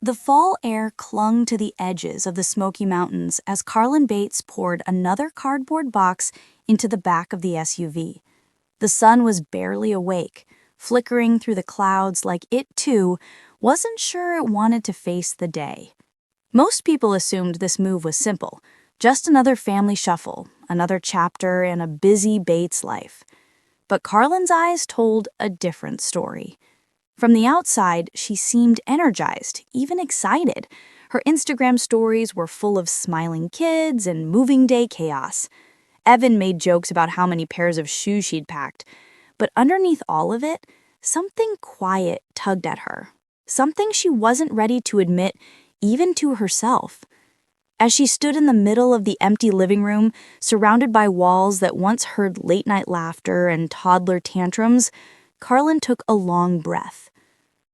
The fall air clung to the edges of the Smoky Mountains as Carlin Bates poured another cardboard box into the back of the SUV. The sun was barely awake, flickering through the clouds like it, too, wasn't sure it wanted to face the day. Most people assumed this move was simple, just another family shuffle, another chapter in a busy Bates life. But Carlin's eyes told a different story. From the outside, she seemed energized, even excited. Her Instagram stories were full of smiling kids and moving day chaos. Evan made jokes about how many pairs of shoes she'd packed. But underneath all of it, something quiet tugged at her. Something she wasn't ready to admit, even to herself. As she stood in the middle of the empty living room, surrounded by walls that once heard late-night laughter and toddler tantrums, Carlin took a long breath.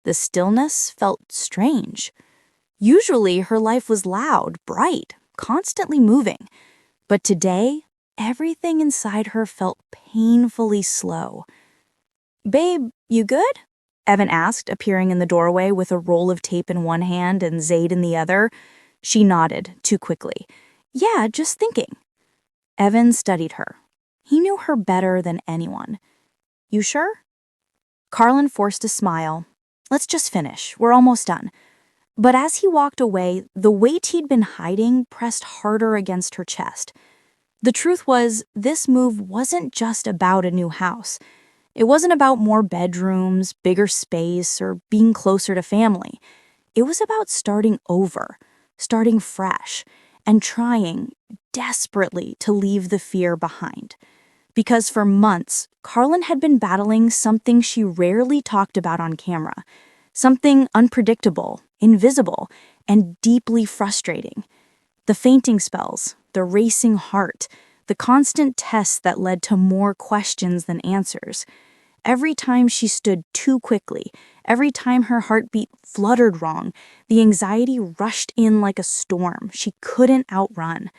The stillness felt strange. Usually, her life was loud, bright, constantly moving. But today, everything inside her felt painfully slow. "Babe, you good?" Evan asked, appearing in the doorway with a roll of tape in one hand and Zaid in the other. She nodded, too quickly. "Yeah, just thinking." Evan studied her. He knew her better than anyone. "You sure?" Carlin forced a smile. "Let's just finish. We're almost done." But as he walked away, the weight he'd been hiding pressed harder against her chest. The truth was, this move wasn't just about a new house. It wasn't about more bedrooms, bigger space, or being closer to family. It was about starting over, starting fresh, and trying, desperately, to leave the fear behind. Because for months, Carlin had been battling something she rarely talked about on camera. Something unpredictable, invisible, and deeply frustrating. The fainting spells, the racing heart, the constant tests that led to more questions than answers. Every time she stood too quickly, every time her heartbeat fluttered wrong, the anxiety rushed in like a storm she couldn't outrun.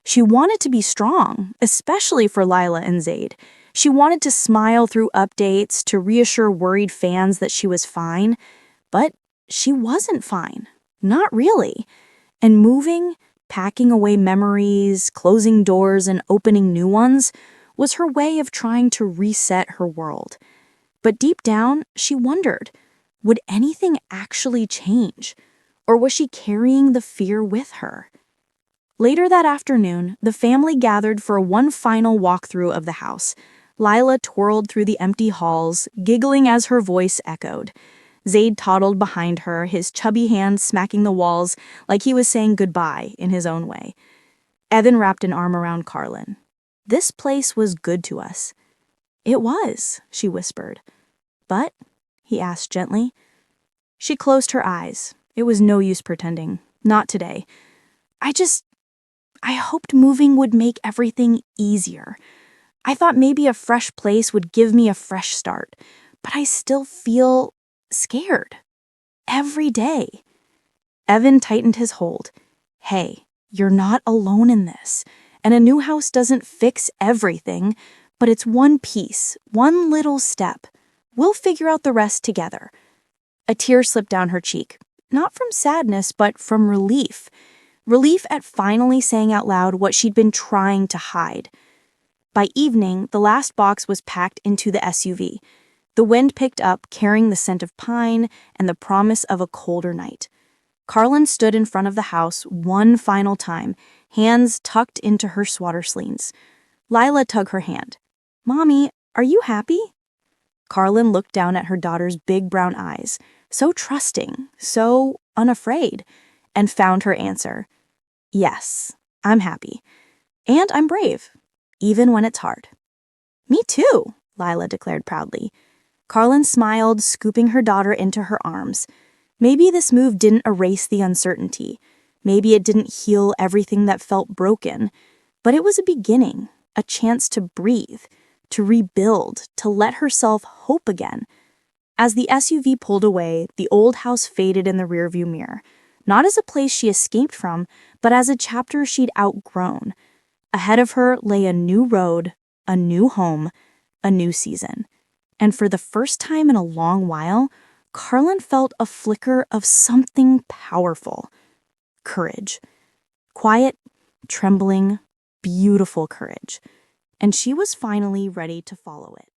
She wanted to be strong, especially for Lila and Zaid. She wanted to smile through updates, to reassure worried fans that she was fine. But she wasn't fine. Not really. And moving, packing away memories, closing doors, and opening new ones was her way of trying to reset her world. But deep down, she wondered, would anything actually change? Or was she carrying the fear with her? Later that afternoon, the family gathered for one final walkthrough of the house. Lila twirled through the empty halls, giggling as her voice echoed. Zaid toddled behind her, his chubby hands smacking the walls like he was saying goodbye in his own way. Evan wrapped an arm around Carlin. "This place was good to us." "It was," she whispered. "But?" he asked gently. She closed her eyes. It was no use pretending. Not today. I hoped moving would make everything easier. I thought maybe a fresh place would give me a fresh start, but I still feel scared. Every day." Evan tightened his hold. "Hey, you're not alone in this, and a new house doesn't fix everything, but it's one piece, one little step. We'll figure out the rest together." A tear slipped down her cheek, not from sadness, but from relief. Relief at finally saying out loud what she'd been trying to hide. By evening, the last box was packed into the SUV. The wind picked up, carrying the scent of pine and the promise of a colder night. Carlin stood in front of the house one final time, hands tucked into her sweater sleeves. Lila tugged her hand. "Mommy, are you happy?" Carlin looked down at her daughter's big brown eyes, so trusting, so unafraid, and found her answer. "Yes, I'm happy. And I'm brave, even when it's hard." "Me too," Lila declared proudly. Carlin smiled, scooping her daughter into her arms. Maybe this move didn't erase the uncertainty. Maybe it didn't heal everything that felt broken. But it was a beginning, a chance to breathe, to rebuild, to let herself hope again. As the SUV pulled away, the old house faded in the rearview mirror. Not as a place she escaped from, but as a chapter she'd outgrown. Ahead of her lay a new road, a new home, a new season. And for the first time in a long while, Carlin felt a flicker of something powerful. Courage. Quiet, trembling, beautiful courage. And she was finally ready to follow it.